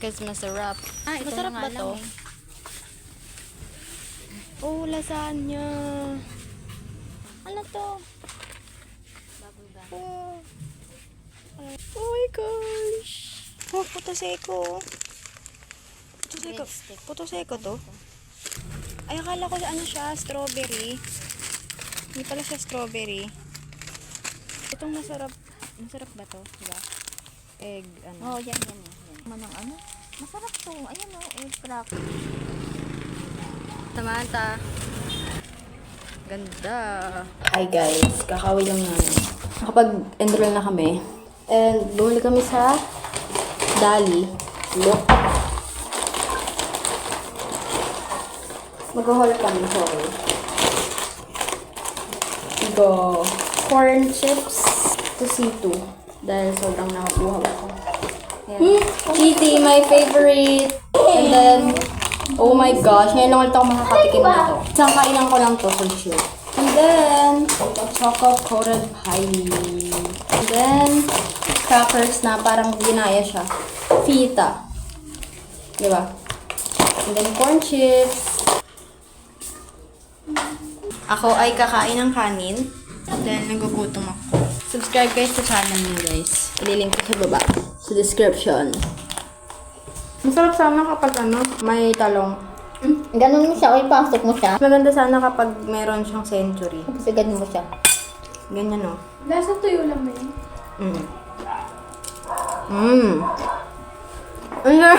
Kasi masarap. Ito Masarap na nga ba lang to? eh. Oh, lasagna. Ano to? Baboy ba? Oh. Oh my gosh. Oh, puto seko. Puto seko. Breadstick. Puto seko to? Ay, akala ko ano siya, strawberry. Hindi pala siya strawberry. Itong masarap. Masarap ba to? Diba? Egg, ano. Oh, yan. Manang ano? Masarap to. Ayan o, egg crack. Samantha. Ganda. Hi guys, kakawin lang namin. Nakapag-enroll na kami. And bumili kami sa Dali. Look. Mag-haul kami, sorry. Go. Corn chips to C2. Dahil sobrang nakakuha ako. Cheesy, my favorite. And then, oh my gosh, ngayon lang ulit ako makakatikim nito. Isang kainan ko lang to for sure. And then, chocolate-coated pie. And then, crackers na parang ginaya siya. Fita. Diba? And then, corn chips. Ako ay kakain ng kanin. Dahil nagugutom ako. Subscribe guys sa channel niyo guys. Ililink ko sa baba. Sa description. Masarap sana kapag may talong. Ganun mo siya o ipasok mo siya. Maganda sana kapag meron siyang century. Kasi ganun mo siya. Ganyan o. Lasa tuyo lang ba yun? Ang sarap.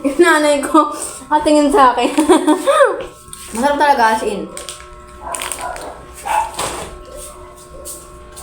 Yung nanay ko, katingin sa akin. Masarap talaga as in.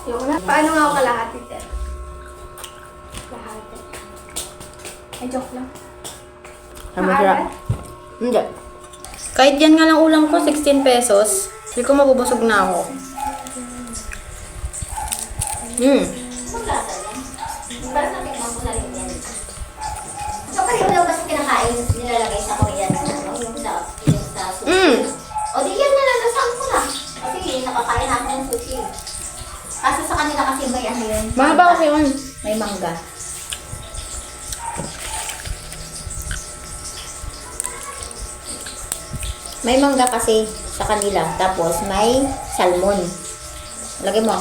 Yung na. Paano nga ako kalahati, Ter? Kalahati. Ay, joke lang. Masarap. Hindi. Kahit yan nga lang ulam ko, 16 pesos. Hindi ko mabubusog na ako. So, pareho lang kasi kinakain nilalagay sa Korean na ano, yung sa sushi. O di yan na lang, nasaan ko na. Kasi nakakain ako ng sushi. Kaso sa kanila kasi may ano yun. Mahaba kasi yun. May mangga. May mangga kasi sa kanila. Tapos may salmon. Lagay mo.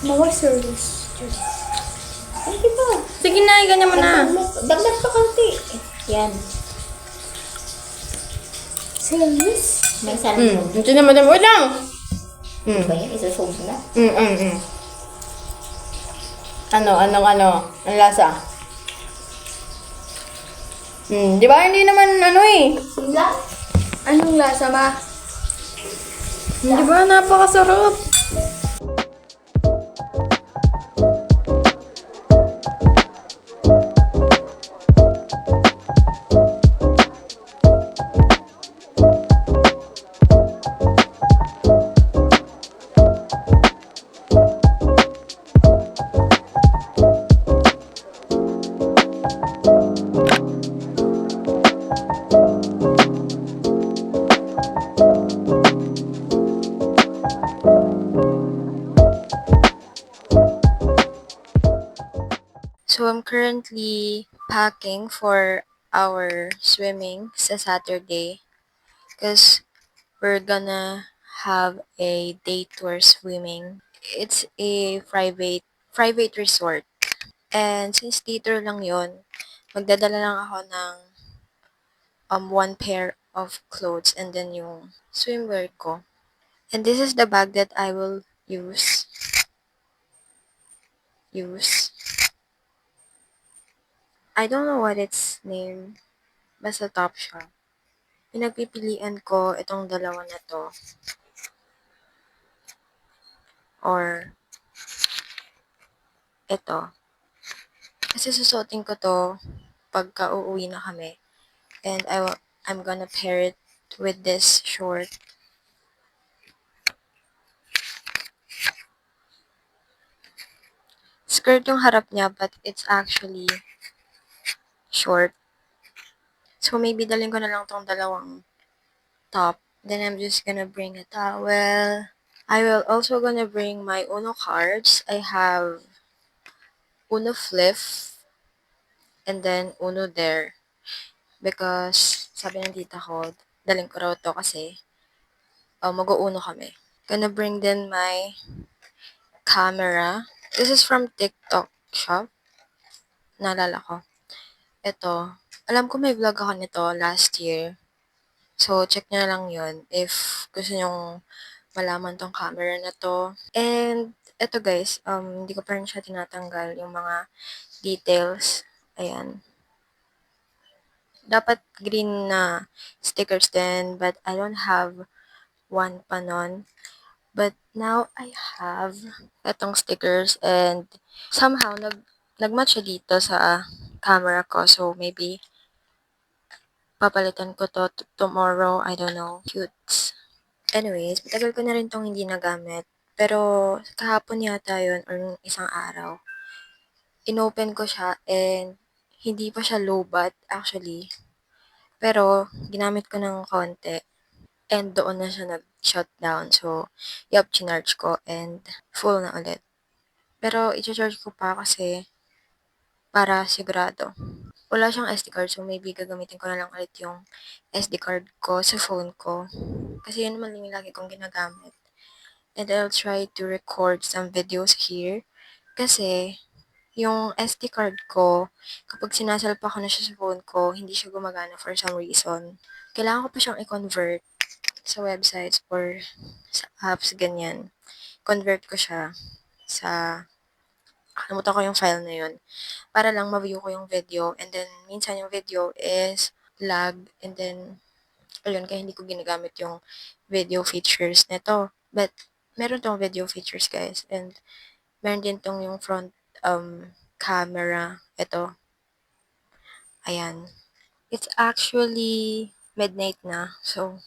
More service. Ay, di ba? Sige na, ganyan mo na. Dagdag pa konti. Yan. Service? May salmon. Ito na madam. Wait lang! Ba yan? Isusog na. Anong ang lasa? Di ba hindi naman Sila? Anong lasa, ma? Di ba napakasarap? So, I'm currently packing for our swimming sa Saturday because we're gonna have a day tour swimming. It's a private resort. And since day tour lang yon, magdadala lang ako ng one pair of clothes and then yung swimwear ko. And this is the bag that I will use. I don't know what its name. Basta top siya. Pinagpipilian ko itong dalawa na to. Or ito. Kasi susuotin ko to pagka uuwi na kami. And I'm gonna pair it with this short. Skirt yung harap niya, but it's actually short. So, maybe dalhin ko na lang tong dalawang top. Then, I'm just gonna bring a towel. I will also gonna bring my Uno cards. I have Uno Flip, and then Uno there. Because sabi ng tita ko, daling ko raw to kasi mag-uuno kami. Gonna bring din my camera. This is from TikTok shop. Naalala ko. Ito. Alam ko may vlog ako nito last year. So, check nyo na lang yun if gusto nyong malaman tong camera na to. And, eto guys, hindi ko pa rin siya tinatanggal yung mga details. Ayan. Dapat green na stickers din, but I don't have one pa nun. But now I have etong stickers and somehow nagmatch siya dito sa camera ko. So maybe papalitan ko to tomorrow. I don't know. Cutes. Anyways, matagal ko na rin tong hindi nagamit. Pero kahapon yata yun or isang araw. Inopen ko siya and hindi pa siya lowbat actually. Pero ginamit ko ng konti. And doon na siya nag-shutdown. So, chinarge ko and full na ulit. Pero, i-charge ko pa kasi para sigurado. Wala siyang SD card, so maybe gagamitin ko na lang ulit yung SD card ko sa phone ko. Kasi yun naman yung lagi kong ginagamit. And I'll try to record some videos here. Kasi, yung SD card ko, kapag sinasalpa ko na siya sa phone ko, hindi siya gumagana for some reason. Kailangan ko pa siyang i-convert sa websites or sa apps, ganyan. Convert ko siya sa, nakalimutan ko yung file na yun, para lang ma-view ko yung video. And then, minsan yung video is lag. And then, ayun, kaya hindi ko ginagamit yung video features nito. But, meron tong video features, guys. And, meron din tong yung front camera. Ito. Ayan. It's actually midnight na. So,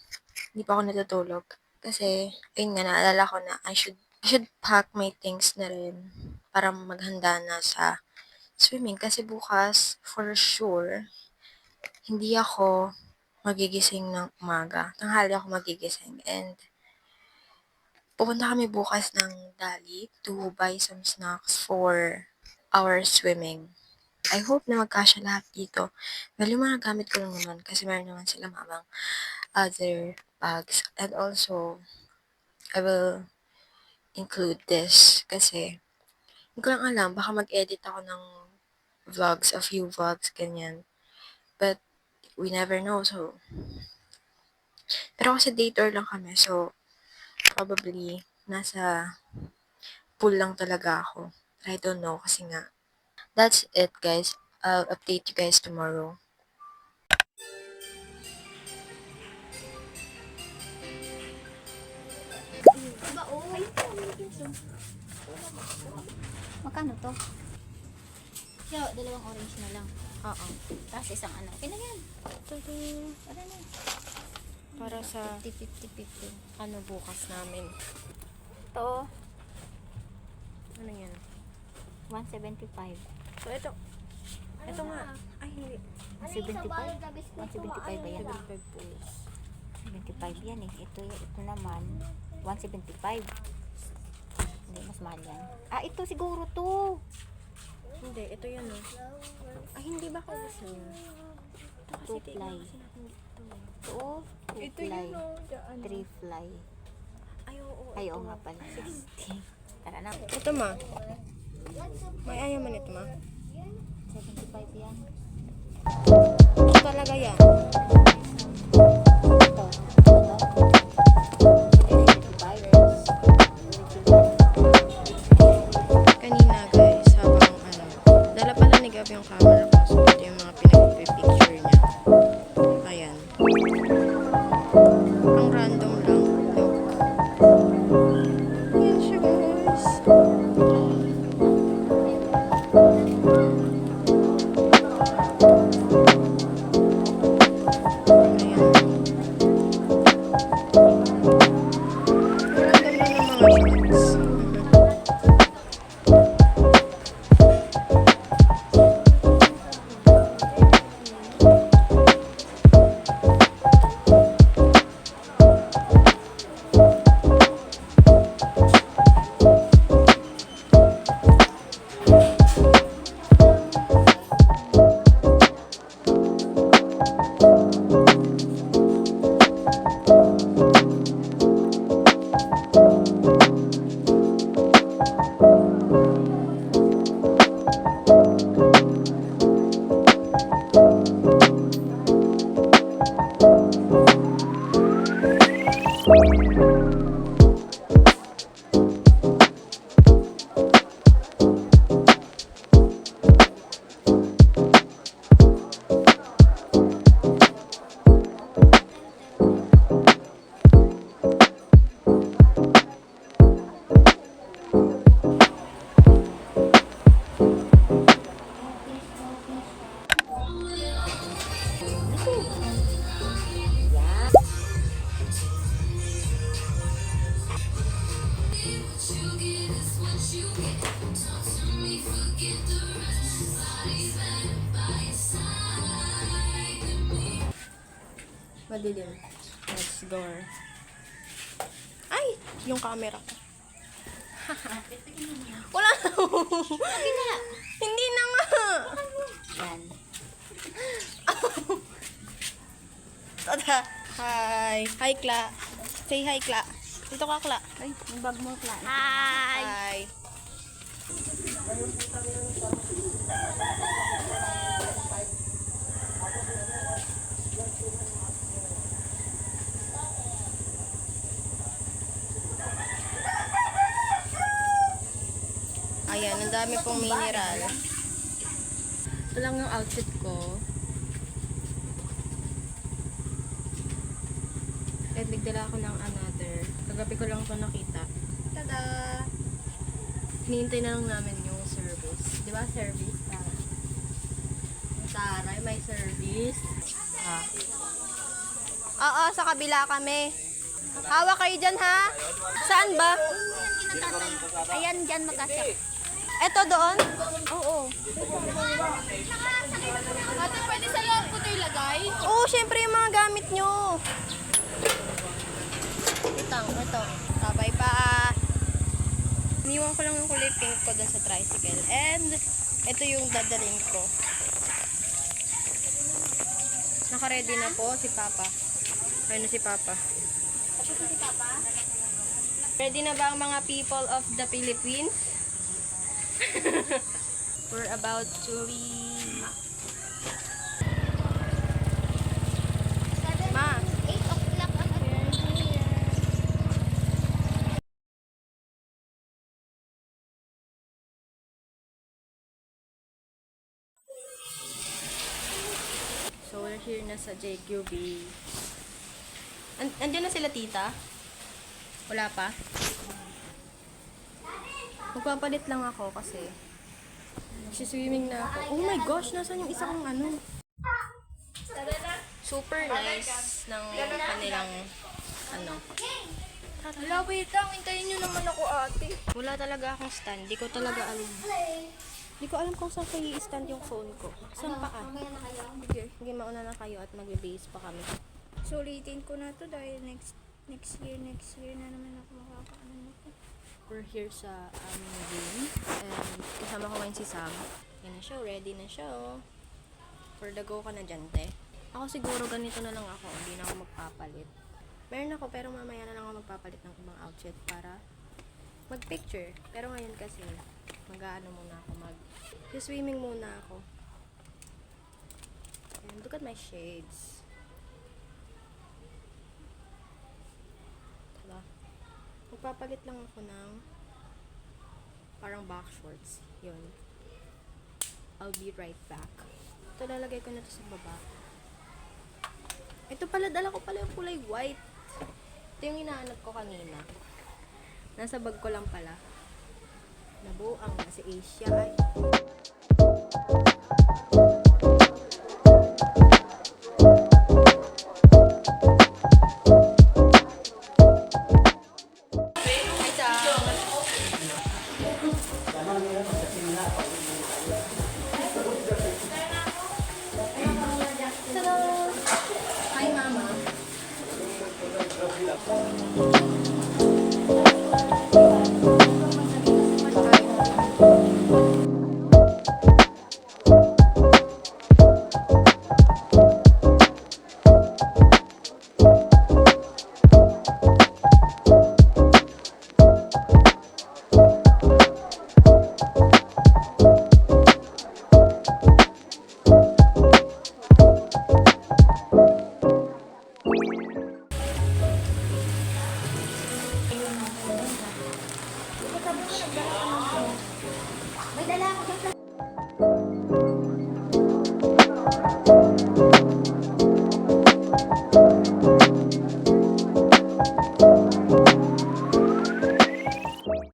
hindi pa ako natutulog. Kasi, ayun nga, naalala ko na I should pack my things na rin para maghanda na sa swimming. Kasi bukas, for sure, hindi ako magigising ng umaga. Tanghali ako magigising. And, pupunta kami bukas ng Dali to buy some snacks for our swimming. I hope na magkasya lahat dito. Well, yung mga gamit ko lang naman kasi meron naman sila mamang other bags. And also, I will include this kasi hindi ko lang alam, baka mag-edit ako ng vlogs, a few vlogs, ganyan. But, we never know, so. Pero kasi day tour lang kami, so, probably, nasa pool lang talaga ako. I don't know kasi nga. That's it, guys. I'll update you guys tomorrow. Magkano to? Kaya, dalawang orange na lang. Oo. Tapos isang ano. Okay na yan. Ano na? Para sa 50-50. ano bukas namin. Ito, Ano yan? 175. So, ito. Ito nga. Ay, hindi. 175? 175 ba yan? 75 pesos. 75 yan eh. Ito naman, 175. Hindi, mas mahal yan. Ah, ito siguro to. Hindi, ito yun oh. Ay, hindi ba ako gusto niya? Ito kasi Two tingnan fly. kasi natin dito. Ito, two fly. Three fly. Ay, oo. Ay, oo nga pala. 60. Tara na. Ito ma. May ayaw man ito ma. 75 yan. Ito talaga yan. Ito. Kanina guys, habang ano, dala pala ni Gab yung camera ko. So, ito yung mga pinag-picture niya. Ayan. Ang random lang. Look. Ayan siya guys. Ayan. Madilim. Let's go. Ay! Yung camera ko. Wala na. Hindi na nga. Yan. Tada. Hi. Hi, Kla. Say hi, Kla. Dito ka, Kla. Ay, yung bag mo, Clara. Hi. Ayan, ang dami pong mineral. Ito lang yung outfit ko. At nagdala ako ng another. Kagabi ko lang ito nakita. Tada! Hinihintay na lang namin yung service. Di ba service? Tara. Taray, may service. Ah. Oo, sa kabila kami. Hawak kayo dyan, ha? Saan ba? Ayan, dyan magkasya. Eto doon? Oo. Ate, pwede sa loob ko ito ilagay? Oo, syempre yung mga gamit nyo. Ito. Sabay pa. Iniwan ko lang yung kulay pink ko dun sa tricycle. And, ito yung dadalhin ko. Naka-ready na po si Papa. Ayun na si Papa. Ready na ba ang mga people of the Philippines? We're about to leave. Ma, 8 o'clock ang so we're here na sa JQB. Andiyan na sila, tita? Wala pa? Magpapalit lang ako kasi swimming na ako. Oh my gosh, nasan yung isa kong ano? Super nice ng kanilang ano. Hala, wait lang. Hintayin nyo naman ako, ate. Wala talaga akong stand. Di ko talaga alam. Di ko alam kung saan ko i-stand yung phone ko. Saan pa ka? Sige, mauna na kayo at magbe-base pa kami. Sulitin ko na to dahil next year na naman ako makakaano nito. We're here sa aming game. And kasama ko ngayon si Sam. Yan na siya, ready na siya. Oh. For the go ka na dyan, te. Ako siguro ganito na lang ako. Hindi na ako magpapalit. Meron ako pero mamaya na lang ako magpapalit ng ibang outfit para mag-picture. Pero ngayon kasi mag-aano muna ako. Swimming muna ako. And look at my shades. Diba? Magpapalit lang ako ng parang back shorts. Yun. I'll be right back. Ito, lalagay ko na to sa baba. Ito pala, dala ko pala yung kulay white. Ito yung hinahanap ko kanina. Nasa bag ko lang pala. Nabuang na si Asia. Ay. Hi, Mama. May dala ako ng